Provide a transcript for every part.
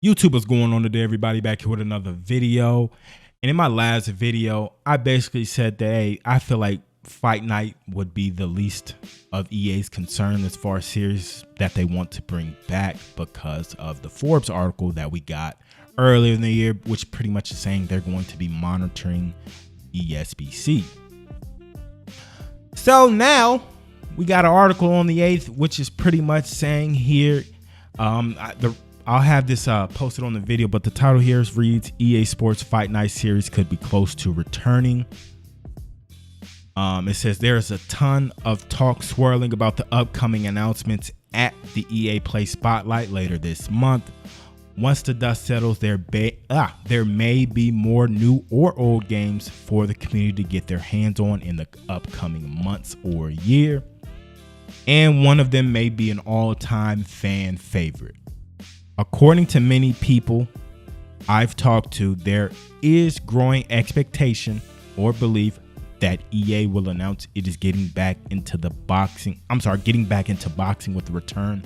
YouTube is going on today, everybody. Back here with another video. And in my last video, I basically said that, hey, I feel like Fight Night would be the least of EA's concern as far as series that they want to bring back because of the Forbes article that we got earlier in the year, which pretty much is saying they're going to be monitoring ESBC. So now we got an article on the 8th, which is pretty much saying here, I'll have this posted on the video, but the title here reads, EA Sports Fight Night series could be close to returning. It says there's a ton of talk swirling about the upcoming announcements at the EA Play Spotlight later this month. Once the dust settles, there may be more new or old games for the community to get their hands on in the upcoming months or year. And one of them may be an all-time fan favorite. According to many people I've talked to, there is growing expectation or belief that EA will announce it is getting back into boxing with the return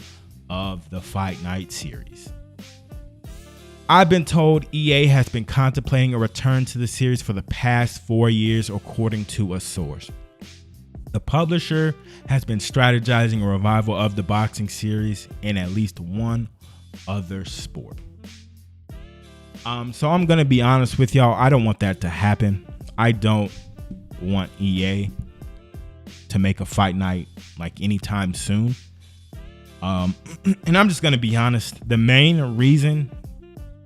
of the Fight Night series. I've been told EA has been contemplating a return to the series for the past 4 years, according to a source. The publisher has been strategizing a revival of the boxing series in at least one other sport. So I'm gonna be honest with y'all, I don't want that to happen. I don't want EA to make a Fight Night like anytime soon. And I'm just gonna be honest, the main reason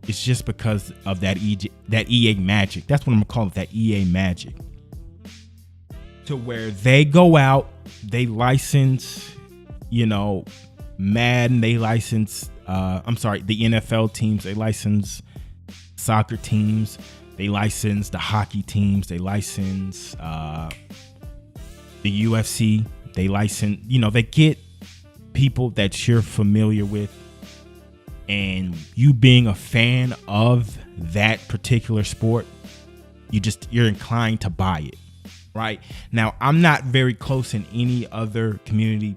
is just because of that EA magic. That's what I'm gonna call it, that EA magic. To where they go out, they license, Madden, they license the NFL teams, they license soccer teams, they license the hockey teams, they license the UFC, they license, they get people that you're familiar with, and you being a fan of that particular sport, you're inclined to buy it. Right now, I'm not very close in any other community.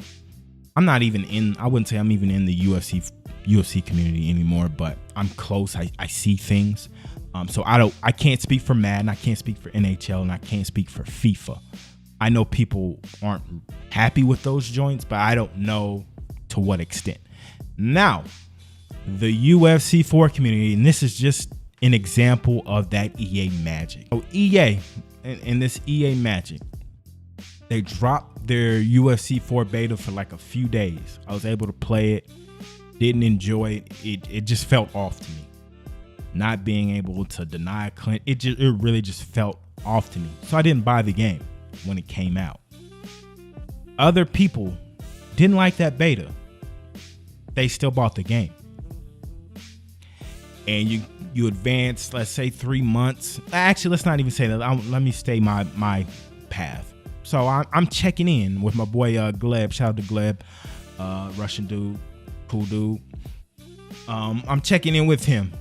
I wouldn't say I'm even in the UFC community anymore, but I'm close. I see things. So I can't speak for Madden, I can't speak for NHL, and I can't speak for FIFA. I know people aren't happy with those joints, but I don't know to what extent. Now, the UFC 4 community, and this is just an example of that EA magic. So EA, and this EA magic, they dropped their UFC 4 beta for like a few days. I was able to play it, didn't enjoy it. It just felt off to me. Not being able to deny Clint, it really just felt off to me. So I didn't buy the game when it came out. Other people didn't like that beta. They still bought the game. And you advance, let's say 3 months. Actually, let's not even say that. Let me stay my path. So I'm checking in with my boy Gleb. Shout out to Gleb, Russian dude, cool dude. I'm checking in with him,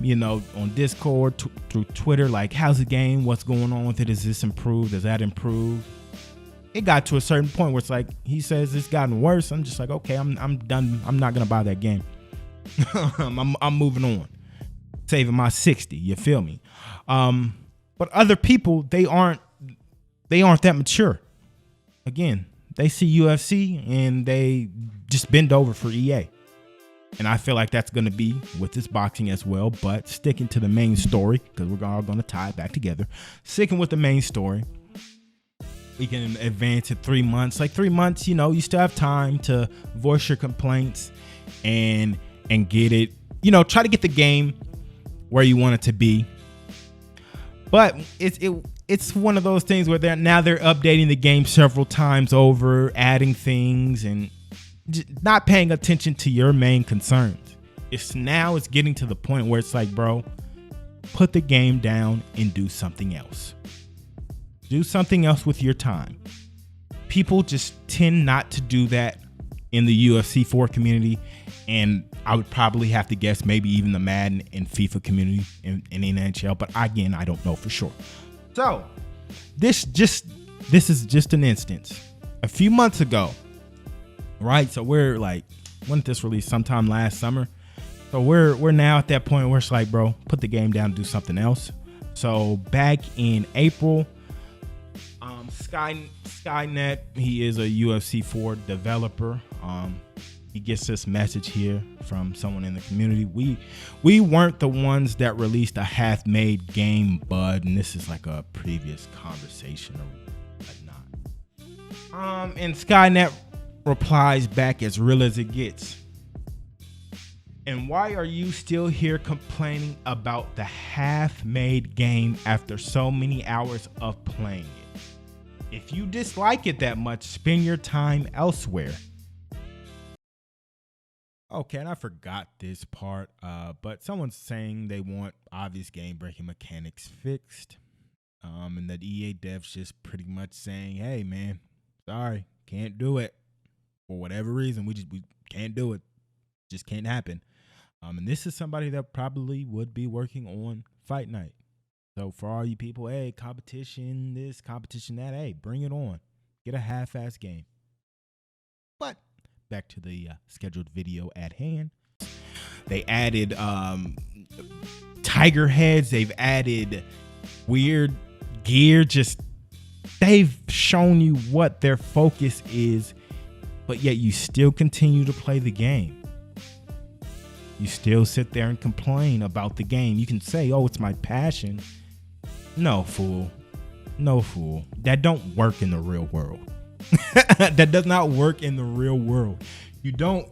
on Discord, through Twitter. Like, how's the game? What's going on with it? Is this improved? Does that improve? It got to a certain point where it's like he says it's gotten worse. I'm just like, okay, I'm done. I'm not gonna buy that game. I'm moving on. Saving my 60, you feel me? But other people, they aren't that mature. Again, they see UFC and they just bend over for EA. And I feel like that's going to be with this boxing as well, but sticking to the main story, because we're all going to tie it back together. Sticking with the main story, we can advance it 3 months. Like 3 months, you still have time to voice your complaints and get it, try to get the game where you want it to be. But it's one of those things where they're updating the game several times over, adding things and not paying attention to your main concerns. It's getting to the point where it's like, bro, put the game down and do something else. Do something else with your time. People just tend not to do that in the UFC 4 community, and I would probably have to guess maybe even the Madden and FIFA community in NHL, but again, I don't know for sure. So this is just an instance. A few months ago, right? So we're like, when did this release? Sometime last summer. So we're now at that point where it's like, bro, put the game down and do something else. So back in April, Skynet, he is a UFC 4 developer. He gets this message here from someone in the community. We weren't the ones that released a half-made game, bud. And this is like a previous conversation or whatnot. And Skynet replies back as real as it gets. And why are you still here complaining about the half-made game after so many hours of playing it? If you dislike it that much, spend your time elsewhere. Okay, and I forgot this part, but someone's saying they want obvious game-breaking mechanics fixed, and that EA devs just pretty much saying, hey, man, sorry, can't do it. For whatever reason, we can't do it. Just can't happen. And this is somebody that probably would be working on Fight Night. So for all you people, hey, competition this, competition that, hey, bring it on. Get a half-ass game. But back to the scheduled video at hand. They added tiger heads. They've added weird gear. They've shown you what their focus is, but yet you still continue to play the game. You still sit there and complain about the game. You can say, oh, it's my passion. No, fool. No, fool. That don't work in the real world. That does not work in the real world. You don't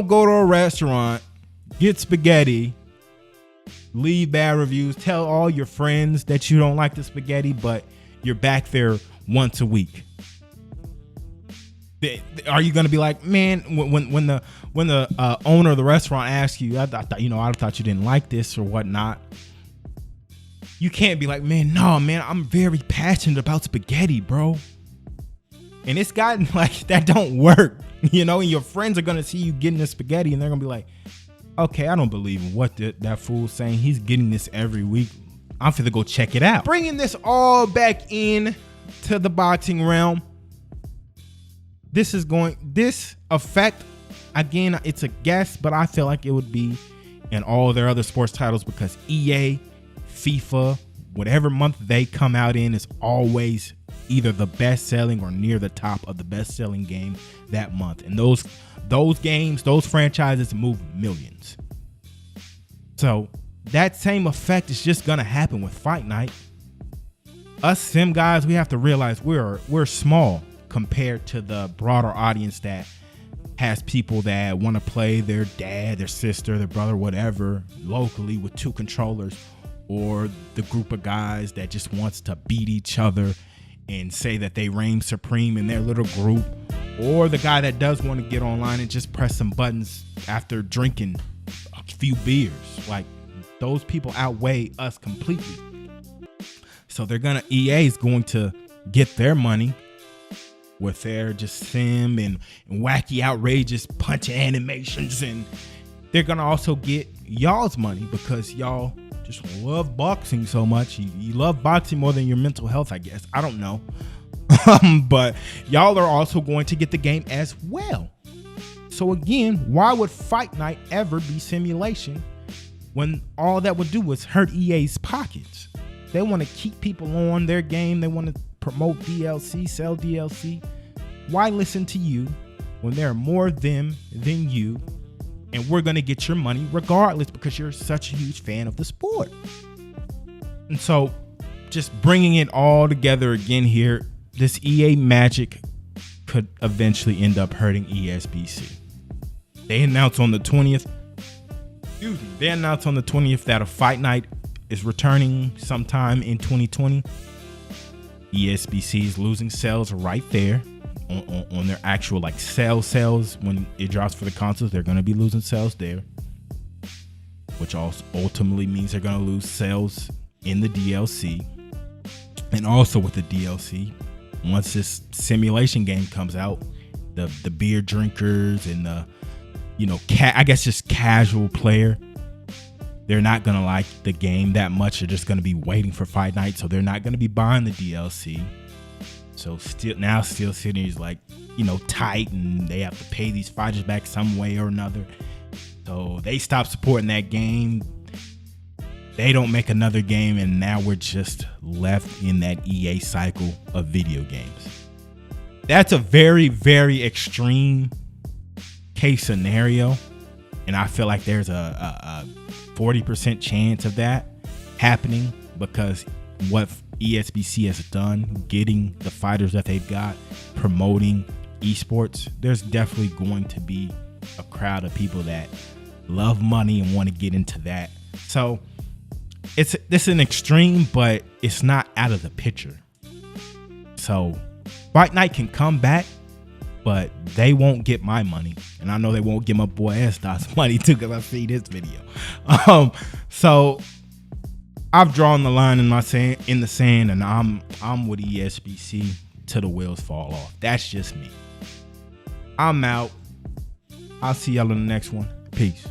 go to a restaurant, get spaghetti, leave bad reviews, tell all your friends that you don't like the spaghetti, but you're back there once a week. Are you gonna be like, man, when the owner of the restaurant asks you, I thought you didn't like this or whatnot? You can't be like, man, no, man, I'm very passionate about spaghetti, bro. And it's gotten like that don't work, and your friends are gonna see you getting the spaghetti and they're gonna be like, okay, I don't believe what that fool's saying. He's getting this every week. I'm finna go check it out. Bringing this all back in to the boxing realm. This effect, again, it's a guess, but I feel like it would be in all their other sports titles because EA, FIFA, whatever month they come out in is always either the best selling or near the top of the best selling game that month. And those games, those franchises move millions. So that same effect is just going to happen with Fight Night. Us sim guys, we have to realize we're small compared to the broader audience that has people that want to play their dad, their sister, their brother, whatever, locally with 2 controllers, or the group of guys that just wants to beat each other and say that they reign supreme in their little group, or the guy that does want to get online and just press some buttons after drinking a few beers. Like, those people outweigh us completely. So EA is going to get their money with their just sim and wacky, outrageous punch animations, and they're gonna also get y'all's money because y'all just love boxing so much. You love boxing more than your mental health, I guess. I don't know. But y'all are also going to get the game as well. So again, why would Fight Night ever be simulation when all that would do was hurt EA's pockets? They want to keep people on their game. They want to promote DLC, sell DLC. Why listen to you when there are more of them than you, and we're going to get your money regardless because you're such a huge fan of the sport? And so just bringing it all together again here, this EA magic could eventually end up hurting ESBC. They announced on the 20th, that a Fight Night is returning sometime in 2020. ESBC is losing sales right there on their actual like sales when it drops for the consoles. They're going to be losing sales there, which also ultimately means they're going to lose sales in the DLC. And also with the DLC, once this simulation game comes out, the beer drinkers and the I guess just casual player, they're not going to like the game that much. They're just going to be waiting for Fight Night. So they're not going to be buying the DLC. So Steel City is like, tight, and they have to pay these fighters back some way or another. So they stopped supporting that game. They don't make another game, and now we're just left in that EA cycle of video games. That's a very, very extreme case scenario, and I feel like there's a 40% chance of that happening because what ESBC has done, getting the fighters that they've got, promoting esports, there's definitely going to be a crowd of people that love money and want to get into that. So this is an extreme, but it's not out of the picture. So Fight Night can come back, but they won't get my money, and I know they won't get my boy S-Dot's money too because I see this video. So I've drawn the line in the sand, and I'm with ESBC till the wheels fall off. That's just me. I'm out. I'll see y'all in the next one. Peace.